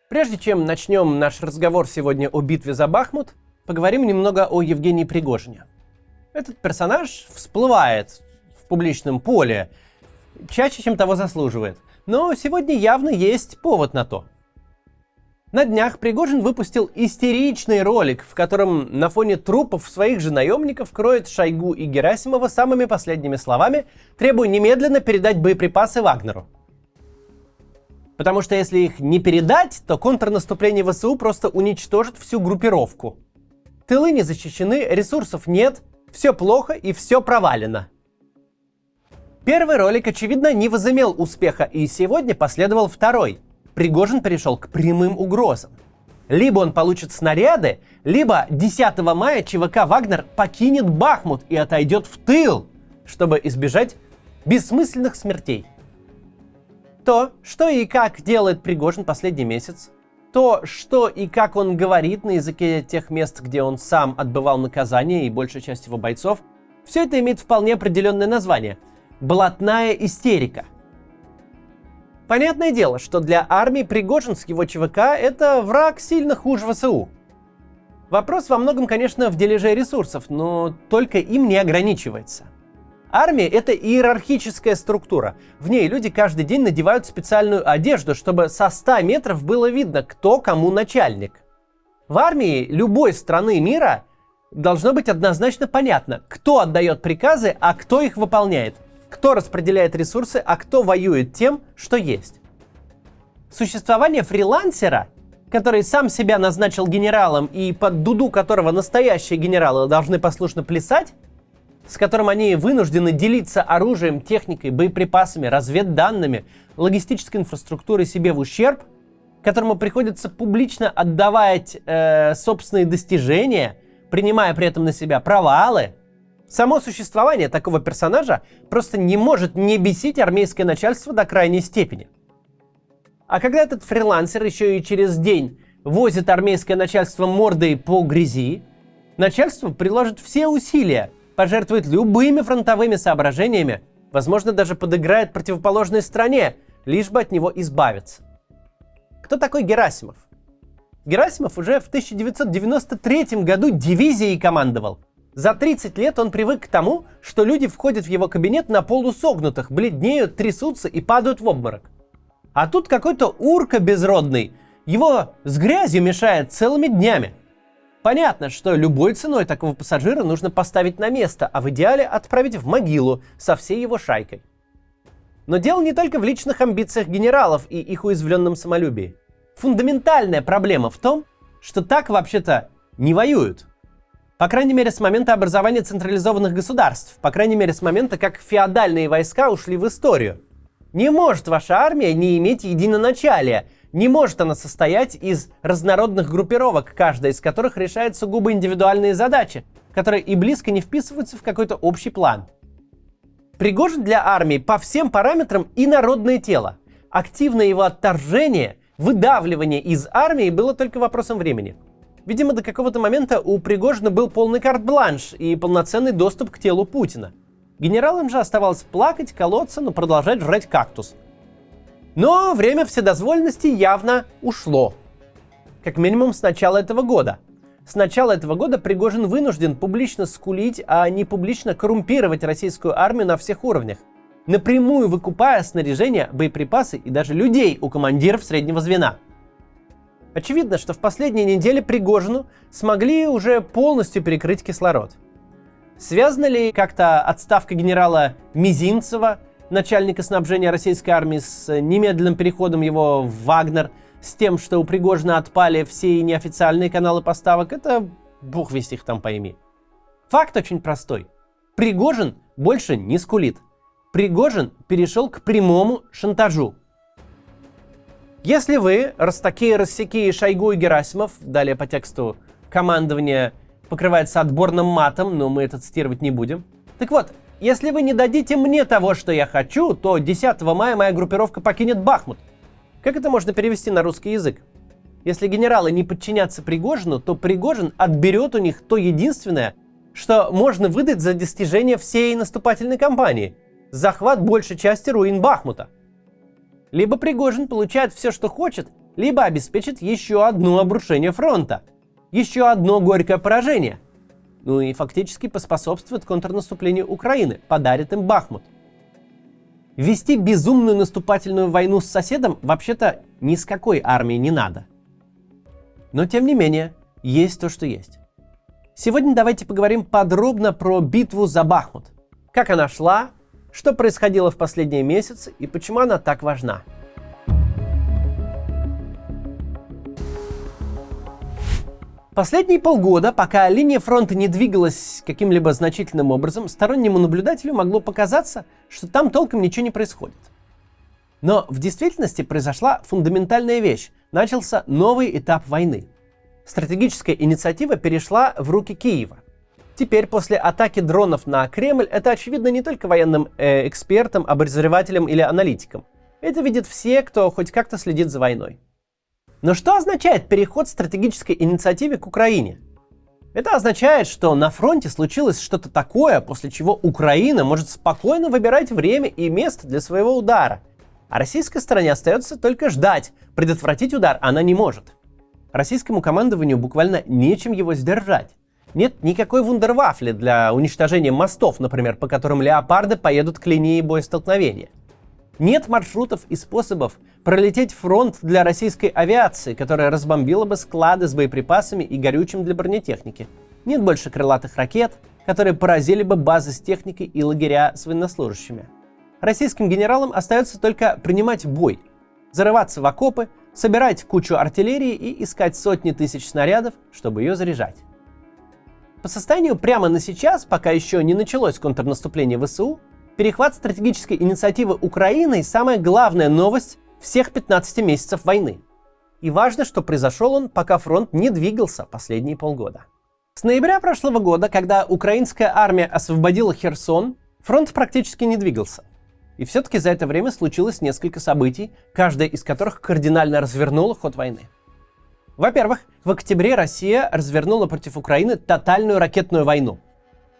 Прежде чем начнем наш разговор сегодня о битве за Бахмут, поговорим немного о Евгении Пригожине. Этот персонаж всплывает в публичном поле чаще, чем того заслуживает, но сегодня явно есть повод на то. На днях Пригожин выпустил истеричный ролик, в котором на фоне трупов своих же наемников кроет Шойгу и Герасимова самыми последними словами, требуя немедленно передать боеприпасы Вагнеру. Потому что если их не передать, то контрнаступление ВСУ просто уничтожит всю группировку. Тылы не защищены, ресурсов нет, все плохо и все провалено. Первый ролик, очевидно, не возымел успеха, и сегодня последовал второй. Пригожин перешел к прямым угрозам. Либо он получит снаряды, либо 10 мая ЧВК «Вагнер» покинет Бахмут и отойдет в тыл, чтобы избежать бессмысленных смертей. То, что и как делает Пригожин последний месяц, то, что и как он говорит на языке тех мест, где он сам отбывал наказание и большая часть его бойцов, все это имеет вполне определенное название – блатная истерика. Понятное дело, что для армии Пригожин с его ЧВК это враг сильно хуже ВСУ. Вопрос во многом, конечно, в дележе ресурсов, но только им не ограничивается. Армия — это иерархическая структура. В ней люди каждый день надевают специальную одежду, чтобы со 100 метров было видно, кто кому начальник. В армии любой страны мира должно быть однозначно понятно, кто отдает приказы, а кто их выполняет. Кто распределяет ресурсы, а кто воюет тем, что есть. Существование фрилансера, который сам себя назначил генералом и под дуду которого настоящие генералы должны послушно плясать, с которым они вынуждены делиться оружием, техникой, боеприпасами, разведданными, логистической инфраструктурой себе в ущерб, которому приходится публично отдавать собственные достижения, принимая при этом на себя провалы. Само существование такого персонажа просто не может не бесить армейское начальство до крайней степени. А когда этот фрилансер еще и через день возит армейское начальство мордой по грязи, начальство приложит все усилия, пожертвует любыми фронтовыми соображениями, возможно, даже подыграет противоположной стране, лишь бы от него избавиться. Кто такой Герасимов? Герасимов уже в 1993 году дивизией командовал. За 30 лет он привык к тому, что люди входят в его кабинет на полусогнутых, бледнеют, трясутся и падают в обморок. А тут какой-то урка безродный, его с грязью мешает целыми днями. Понятно, что любой ценой такого пассажира нужно поставить на место, а в идеале отправить в могилу со всей его шайкой. Но дело не только в личных амбициях генералов и их уязвленном самолюбии. Фундаментальная проблема в том, что так вообще-то не воюют. По крайней мере, с момента образования централизованных государств, по крайней мере, с момента, как феодальные войска ушли в историю. Не может ваша армия не иметь единоначалия, не может она состоять из разнородных группировок, каждая из которых решает сугубо индивидуальные задачи, которые и близко не вписываются в какой-то общий план. Пригожин для армии по всем параметрам инородное тело. Активное его отторжение, выдавливание из армии было только вопросом времени. Видимо, до какого-то момента у Пригожина был полный карт-бланш и полноценный доступ к телу Путина. Генералам же оставалось плакать, колоться, но продолжать жрать кактус. Но время вседозволенности явно ушло. Как минимум с начала этого года. С начала этого года Пригожин вынужден публично скулить, а не публично коррумпировать российскую армию на всех уровнях, напрямую выкупая снаряжение, боеприпасы и даже людей у командиров среднего звена. Очевидно, что в последние недели Пригожину смогли уже полностью перекрыть кислород. Связана ли как-то отставка генерала Мизинцева, начальника снабжения российской армии, с немедленным переходом его в Вагнер, с тем, что у Пригожина отпали все неофициальные каналы поставок? Это бог весть их там пойми. Факт очень простой. Пригожин больше не скулит. Пригожин перешел к прямому шантажу. Если вы, Ростаки, Шойгу и Герасимов, далее по тексту командование покрывается отборным матом, но мы это цитировать не будем. Так вот, если вы не дадите мне того, что я хочу, то 10 мая моя группировка покинет Бахмут. Как это можно перевести на русский язык? Если генералы не подчинятся Пригожину, то Пригожин отберет у них то единственное, что можно выдать за достижение всей наступательной кампании – захват большей части руин Бахмута. Либо Пригожин получает все, что хочет, либо обеспечит еще одно обрушение фронта, еще одно горькое поражение. Ну и фактически поспособствует контрнаступлению Украины, подарит им Бахмут. Вести безумную наступательную войну с соседом вообще-то ни с какой армией не надо. Но тем не менее, есть то, что есть. Сегодня давайте поговорим подробно про битву за Бахмут. Как она шла, что происходило в последние месяцы и почему она так важна. Последние полгода, пока линия фронта не двигалась каким-либо значительным образом, стороннему наблюдателю могло показаться, что там толком ничего не происходит. Но в действительности произошла фундаментальная вещь. Начался новый этап войны. Стратегическая инициатива перешла в руки Киева. Теперь, после атаки дронов на Кремль, это очевидно не только военным экспертам, обозревателям или аналитикам. Это видят все, кто хоть как-то следит за войной. Но что означает переход стратегической инициативы к Украине? Это означает, что на фронте случилось что-то такое, после чего Украина может спокойно выбирать время и место для своего удара. А российской стороне остается только ждать. Предотвратить удар она не может. Российскому командованию буквально нечем его сдержать. Нет никакой вундервафли для уничтожения мостов, например, по которым леопарды поедут к линии боестолкновения. Нет маршрутов и способов пролететь фронт для российской авиации, которая разбомбила бы склады с боеприпасами и горючим для бронетехники. Нет больше крылатых ракет, которые поразили бы базы с техникой и лагеря с военнослужащими. Российским генералам остается только принимать бой, зарываться в окопы, собирать кучу артиллерии и искать сотни тысяч снарядов, чтобы ее заряжать. По состоянию прямо на сейчас, пока еще не началось контрнаступление ВСУ, перехват стратегической инициативы Украины – самая главная новость всех 15 месяцев войны. И важно, что произошел он, пока фронт не двигался последние полгода. С ноября прошлого года, когда украинская армия освободила Херсон, фронт практически не двигался. И все-таки за это время случилось несколько событий, каждое из которых кардинально развернуло ход войны. Во-первых, в октябре Россия развернула против Украины тотальную ракетную войну.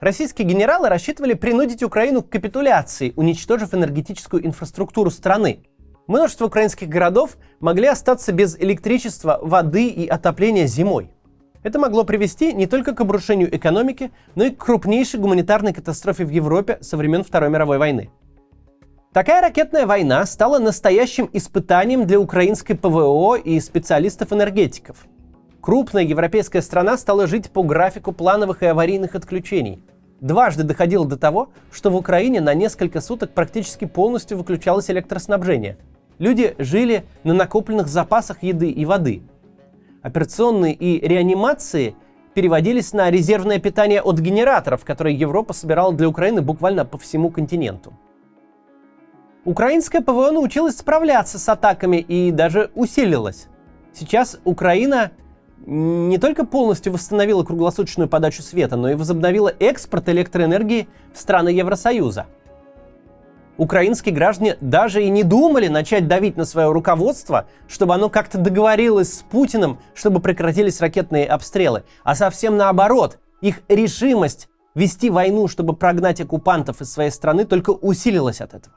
Российские генералы рассчитывали принудить Украину к капитуляции, уничтожив энергетическую инфраструктуру страны. Множество украинских городов могли остаться без электричества, воды и отопления зимой. Это могло привести не только к обрушению экономики, но и к крупнейшей гуманитарной катастрофе в Европе со времен Второй мировой войны. Такая ракетная война стала настоящим испытанием для украинской ПВО и специалистов-энергетиков. Крупная европейская страна стала жить по графику плановых и аварийных отключений. Дважды доходило до того, что в Украине на несколько суток практически полностью выключалось электроснабжение. Люди жили на накопленных запасах еды и воды. Операционные и реанимации переводились на резервное питание от генераторов, которые Европа собирала для Украины буквально по всему континенту. Украинская ПВО научилась справляться с атаками и даже усилилась. Сейчас Украина не только полностью восстановила круглосуточную подачу света, но и возобновила экспорт электроэнергии в страны Евросоюза. Украинские граждане даже и не думали начать давить на свое руководство, чтобы оно как-то договорилось с Путиным, чтобы прекратились ракетные обстрелы, а совсем наоборот, их решимость вести войну, чтобы прогнать оккупантов из своей страны, только усилилась от этого.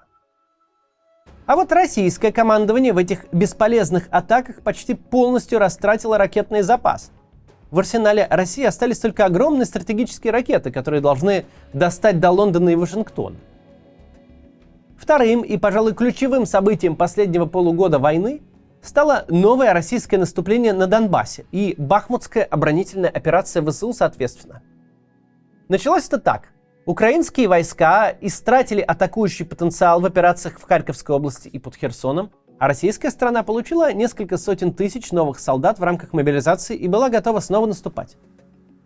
А вот российское командование в этих бесполезных атаках почти полностью растратило ракетный запас. В арсенале России остались только огромные стратегические ракеты, которые должны достать до Лондона и Вашингтона. Вторым и, пожалуй, ключевым событием последнего полугода войны стало новое российское наступление на Донбассе и Бахмутская оборонительная операция ВСУ соответственно. Началось это так. Украинские войска истратили атакующий потенциал в операциях в Харьковской области и под Херсоном, а российская сторона получила несколько сотен тысяч новых солдат в рамках мобилизации и была готова снова наступать.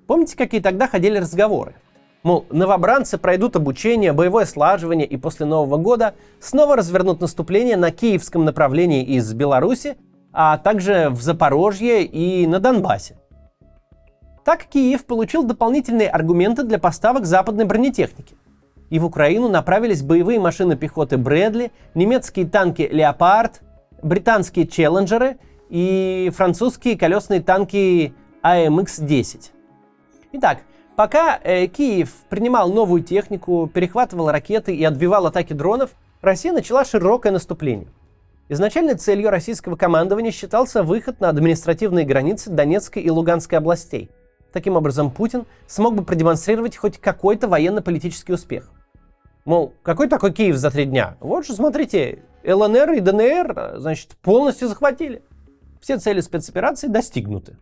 Помните, какие тогда ходили разговоры? Мол, новобранцы пройдут обучение, боевое слаживание и после Нового года снова развернут наступление на киевском направлении из Беларуси, а также в Запорожье и на Донбассе. Так Киев получил дополнительные аргументы для поставок западной бронетехники. И в Украину направились боевые машины пехоты Брэдли, немецкие танки Леопард, британские Челленджеры и французские колесные танки АМХ-10. Итак, пока Киев принимал новую технику, перехватывал ракеты и отбивал атаки дронов, Россия начала широкое наступление. Изначальной целью российского командования считался выход на административные границы Донецкой и Луганской областей. Таким образом, Путин смог бы продемонстрировать хоть какой-то военно-политический успех. Мол, какой такой Киев за 3 дня? Вот же, смотрите, ЛНР и ДНР, значит, полностью захватили. Все цели спецоперации достигнуты.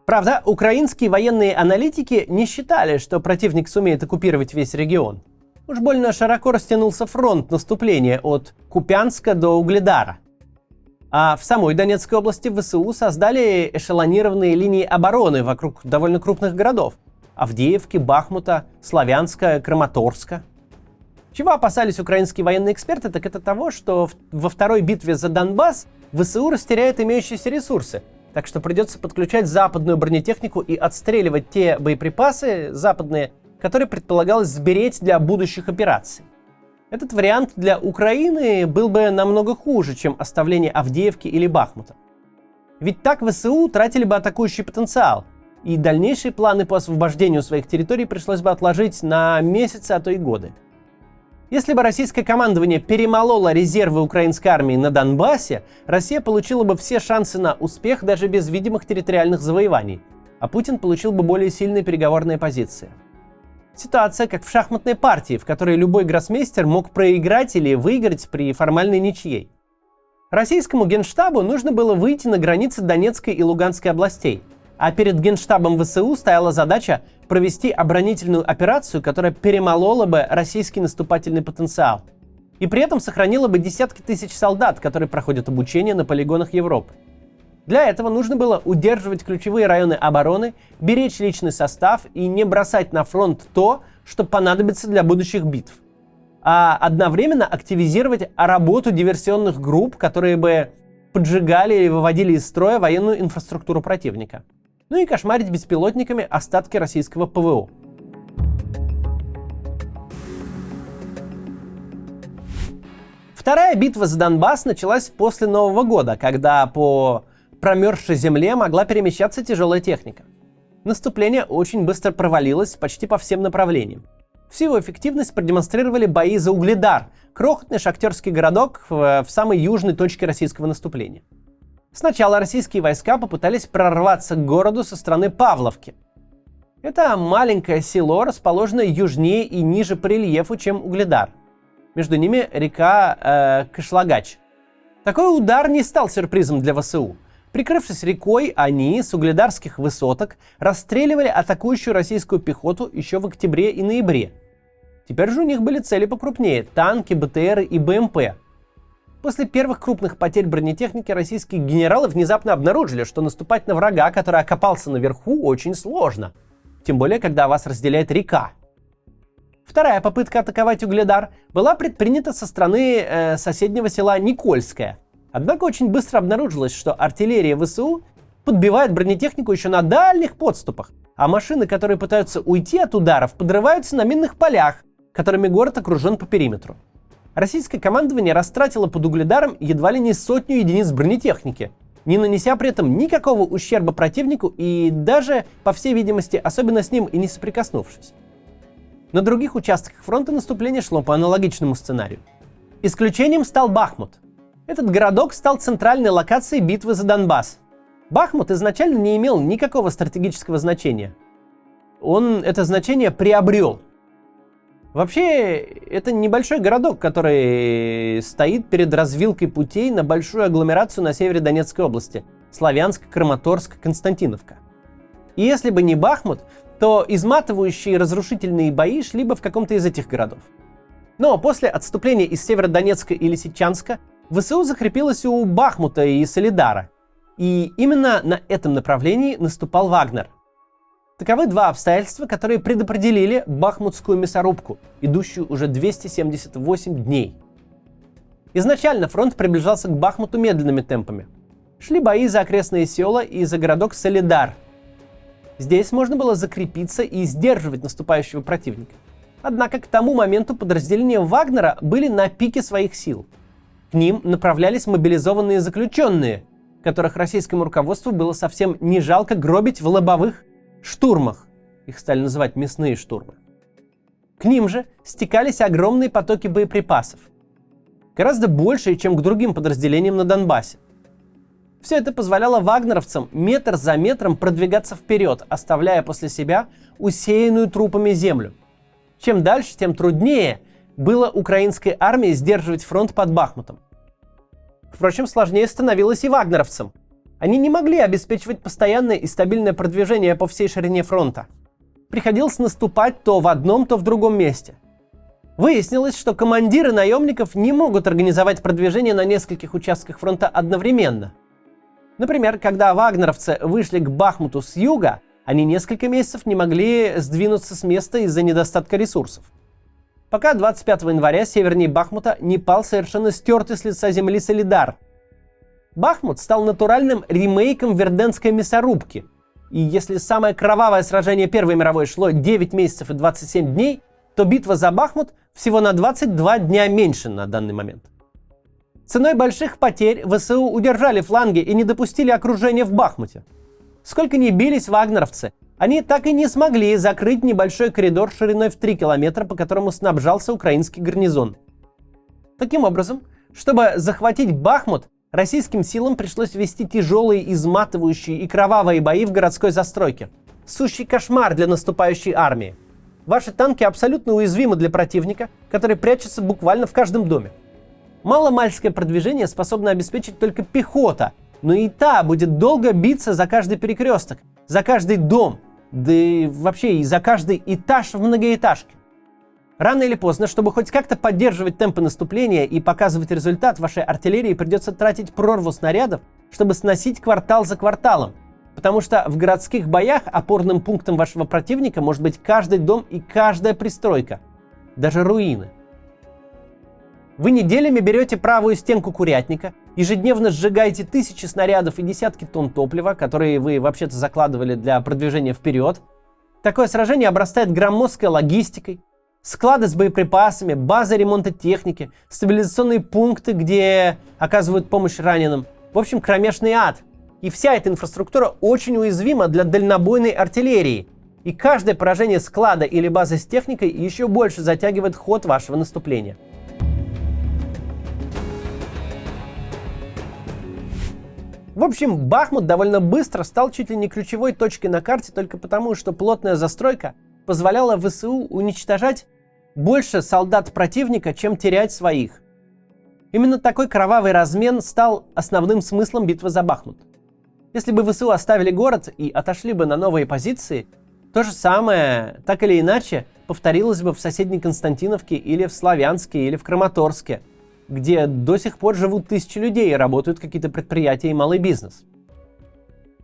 Правда, украинские военные аналитики не считали, что противник сумеет оккупировать весь регион. Уж больно широко растянулся фронт наступления от Купянска до Угледара. А в самой Донецкой области ВСУ создали эшелонированные линии обороны вокруг довольно крупных городов – Авдеевки, Бахмута, Славянска, Краматорска. Чего опасались украинские военные эксперты, так это того, что во второй битве за Донбасс ВСУ растеряет имеющиеся ресурсы, так что придется подключать западную бронетехнику и отстреливать те боеприпасы западные, которые предполагалось сберечь для будущих операций. Этот вариант для Украины был бы намного хуже, чем оставление Авдеевки или Бахмута. Ведь так ВСУ тратили бы атакующий потенциал, и дальнейшие планы по освобождению своих территорий пришлось бы отложить на месяцы, а то и годы. Если бы российское командование перемололо резервы украинской армии на Донбассе, Россия получила бы все шансы на успех даже без видимых территориальных завоеваний, а Путин получил бы более сильные переговорные позиции. Ситуация как в шахматной партии, в которой любой гроссмейстер мог проиграть или выиграть при формальной ничьей. Российскому генштабу нужно было выйти на границы Донецкой и Луганской областей, а перед генштабом ВСУ стояла задача провести оборонительную операцию, которая перемолола бы российский наступательный потенциал и при этом сохранила бы десятки тысяч солдат, которые проходят обучение на полигонах Европы. Для этого нужно было удерживать ключевые районы обороны, беречь личный состав и не бросать на фронт то, что понадобится для будущих битв, а одновременно активизировать работу диверсионных групп, которые бы поджигали или выводили из строя военную инфраструктуру противника. Ну и кошмарить беспилотниками остатки российского ПВО. Вторая битва за Донбасс началась после Нового года, когда по промерзшей земле могла перемещаться тяжелая техника. Наступление очень быстро провалилось почти по всем направлениям. Всю его эффективность продемонстрировали бои за Угледар, крохотный шахтерский городок в самой южной точке российского наступления. Сначала российские войска попытались прорваться к городу со стороны Павловки. Это маленькое село, расположенное южнее и ниже по рельефу, чем Угледар. Между ними река Кышлагач. Такой удар не стал сюрпризом для ВСУ. Прикрывшись рекой, они с угледарских высоток расстреливали атакующую российскую пехоту еще в октябре и ноябре. Теперь же у них были цели покрупнее – танки, БТРы и БМП. После первых крупных потерь бронетехники российские генералы внезапно обнаружили, что наступать на врага, который окопался наверху, очень сложно. Тем более, когда вас разделяет река. Вторая попытка атаковать Угледар была предпринята со стороны соседнего села Никольское. Однако очень быстро обнаружилось, что артиллерия ВСУ подбивает бронетехнику еще на дальних подступах, а машины, которые пытаются уйти от ударов, подрываются на минных полях, которыми город окружен по периметру. Российское командование растратило под Угледаром едва ли не 100 единиц бронетехники, не нанеся при этом никакого ущерба противнику и даже, по всей видимости, особенно с ним и не соприкоснувшись. На других участках фронта наступление шло по аналогичному сценарию. Исключением стал Бахмут. Этот городок стал центральной локацией битвы за Донбасс. Бахмут изначально не имел никакого стратегического значения. Он это значение приобрел. Вообще, это небольшой городок, который стоит перед развилкой путей на большую агломерацию на севере Донецкой области – Славянск, Краматорск, Константиновка. И если бы не Бахмут, то изматывающие разрушительные бои шли бы в каком-то из этих городов. Но после отступления из Северодонецка и Лисичанска ВСУ закрепилась у Бахмута и Солидара. И именно на этом направлении наступал Вагнер. Таковы два обстоятельства, которые предопределили бахмутскую мясорубку, идущую уже 278 дней. Изначально фронт приближался к Бахмуту медленными темпами. Шли бои за окрестные села и за городок Солидар. Здесь можно было закрепиться и сдерживать наступающего противника. Однако к тому моменту подразделения Вагнера были на пике своих сил. К ним направлялись мобилизованные заключенные, которых российскому руководству было совсем не жалко гробить в лобовых штурмах. Их стали называть мясные штурмы. К ним же стекались огромные потоки боеприпасов. Гораздо больше, чем к другим подразделениям на Донбассе. Все это позволяло вагнеровцам метр за метром продвигаться вперед, оставляя после себя усеянную трупами землю. Чем дальше, тем труднее было украинской армии сдерживать фронт под Бахмутом. Впрочем, сложнее становилось и вагнеровцам. Они не могли обеспечивать постоянное и стабильное продвижение по всей ширине фронта. Приходилось наступать то в одном, то в другом месте. Выяснилось, что командиры наемников не могут организовать продвижение на нескольких участках фронта одновременно. Например, когда вагнеровцы вышли к Бахмуту с юга, они несколько месяцев не могли сдвинуться с места из-за недостатка ресурсов. Пока 25 января севернее Бахмута не пал совершенно стертый с лица земли Солидар. Бахмут стал натуральным ремейком Верденской мясорубки. И если самое кровавое сражение Первой мировой шло 9 месяцев и 27 дней, то битва за Бахмут всего на 22 дня меньше на данный момент. Ценой больших потерь ВСУ удержали фланги и не допустили окружения в Бахмуте. Сколько ни бились вагнеровцы, они так и не смогли закрыть небольшой коридор шириной в 3 километра, по которому снабжался украинский гарнизон. Таким образом, чтобы захватить Бахмут, российским силам пришлось вести тяжелые, изматывающие и кровавые бои в городской застройке. Сущий кошмар для наступающей армии. Ваши танки абсолютно уязвимы для противника, который прячется буквально в каждом доме. Маломальское продвижение способна обеспечить только пехота, но и та будет долго биться за каждый перекресток, за каждый дом, да и вообще и за каждый этаж в многоэтажке. Рано или поздно, чтобы хоть как-то поддерживать темпы наступления и показывать результат, вашей артиллерии придется тратить прорву снарядов, чтобы сносить квартал за кварталом. Потому что в городских боях опорным пунктом вашего противника может быть каждый дом и каждая пристройка, даже руины. Вы неделями берете правую стенку курятника, ежедневно сжигаете тысячи снарядов и десятки тонн топлива, которые вы вообще-то закладывали для продвижения вперед. Такое сражение обрастает громоздкой логистикой, склады с боеприпасами, базы ремонта техники, стабилизационные пункты, где оказывают помощь раненым. В общем, кромешный ад. И вся эта инфраструктура очень уязвима для дальнобойной артиллерии. И каждое поражение склада или базы с техникой еще больше затягивает ход вашего наступления. В общем, Бахмут довольно быстро стал чуть ли не ключевой точкой на карте только потому, что плотная застройка позволяла ВСУ уничтожать больше солдат противника, чем терять своих. Именно такой кровавый размен стал основным смыслом битвы за Бахмут. Если бы ВСУ оставили город и отошли бы на новые позиции, то же самое, так или иначе, повторилось бы в соседней Константиновке или в Славянске или в Краматорске, где до сих пор живут тысячи людей и работают какие-то предприятия и малый бизнес.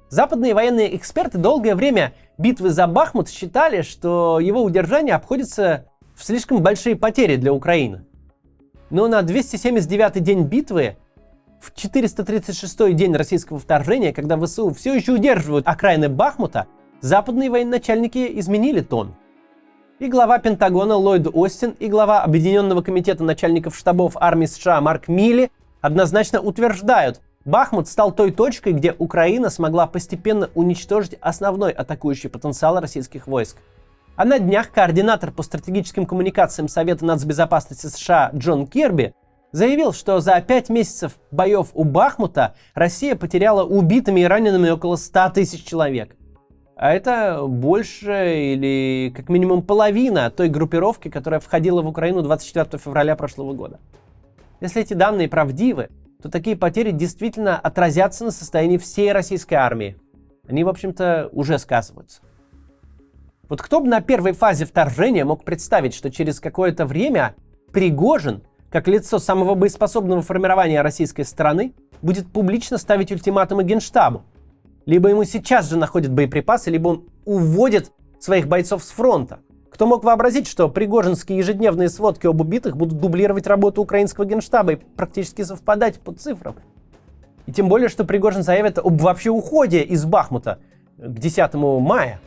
Западные военные эксперты долгое время битвы за Бахмут считали, что его удержание обходится в слишком большие потери для Украины. Но на 279-й день битвы, в 436-й день российского вторжения, когда ВСУ все еще удерживают окраины Бахмута, западные военачальники изменили тон. И глава Пентагона Ллойд Остин, и глава Объединенного комитета начальников штабов армии США Марк Милли однозначно утверждают, Бахмут стал той точкой, где Украина смогла постепенно уничтожить основной атакующий потенциал российских войск. А на днях координатор по стратегическим коммуникациям Совета нацбезопасности США Джон Кирби заявил, что за 5 месяцев боев у Бахмута Россия потеряла убитыми и ранеными около 100 тысяч человек. А это больше или как минимум половина той группировки, которая входила в Украину 24 февраля прошлого года. Если эти данные правдивы, то такие потери действительно отразятся на состоянии всей российской армии. Они, в общем-то, уже сказываются. Вот кто бы на первой фазе вторжения мог представить, что через какое-то время Пригожин, как лицо самого боеспособного формирования российской стороны, будет публично ставить ультиматумы Генштабу. Либо ему сейчас же находят боеприпасы, либо он уводит своих бойцов с фронта. Кто мог вообразить, что пригожинские ежедневные сводки об убитых будут дублировать работу украинского Генштаба и практически совпадать по цифрам? И тем более, что Пригожин заявит об вообще уходе из Бахмута к 10 мая.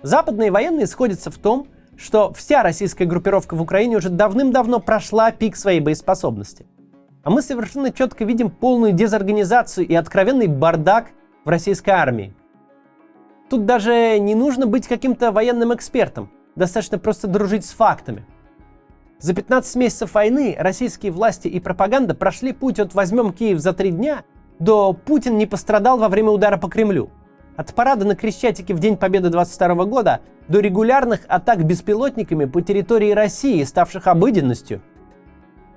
Западные военные сходятся в том, что вся российская группировка в Украине уже давным-давно прошла пик своей боеспособности. А мы совершенно четко видим полную дезорганизацию и откровенный бардак в российской армии. Тут даже не нужно быть каким-то военным экспертом, достаточно просто дружить с фактами. За 15 месяцев войны российские власти и пропаганда прошли путь от «возьмем Киев за 3 дня» до «Путин не пострадал во время удара по Кремлю». От парада на Крещатике в День Победы 22 года до регулярных атак беспилотниками по территории России, ставших обыденностью.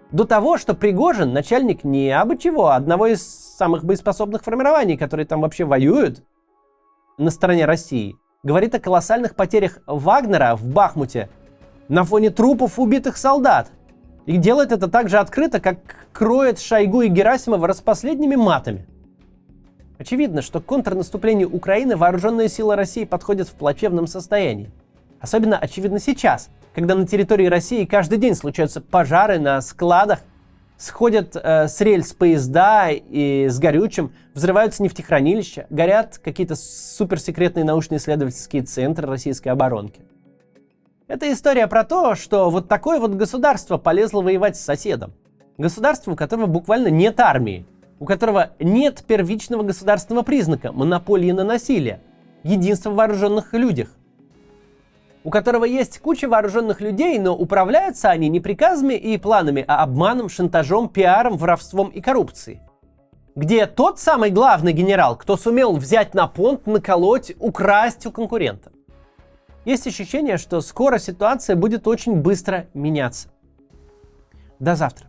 До того, что Пригожин начальник не абы чего, а одного из самых боеспособных формирований, которые там вообще воюют на стороне России, говорит о колоссальных потерях Вагнера в Бахмуте на фоне трупов убитых солдат. И делает это так же открыто, как кроет Шойгу и Герасимова распоследними матами. Очевидно, что к контрнаступлению Украины вооруженные силы России подходят в плачевном состоянии. Особенно очевидно сейчас, когда на территории России каждый день случаются пожары на складах, сходят с рельс поезда и с горючим, взрываются нефтехранилища, горят какие-то суперсекретные научно-исследовательские центры российской оборонки. Это история про то, что вот такое вот государство полезло воевать с соседом. Государство, у которого буквально нет армии, у которого нет первичного государственного признака, монополии на насилие, единства в вооруженных людях, у которого есть куча вооруженных людей, но управляются они не приказами и планами, а обманом, шантажом, пиаром, воровством и коррупцией. Где тот самый главный генерал, кто сумел взять на понт, наколоть, украсть у конкурента. Есть ощущение, что скоро ситуация будет очень быстро меняться. До завтра.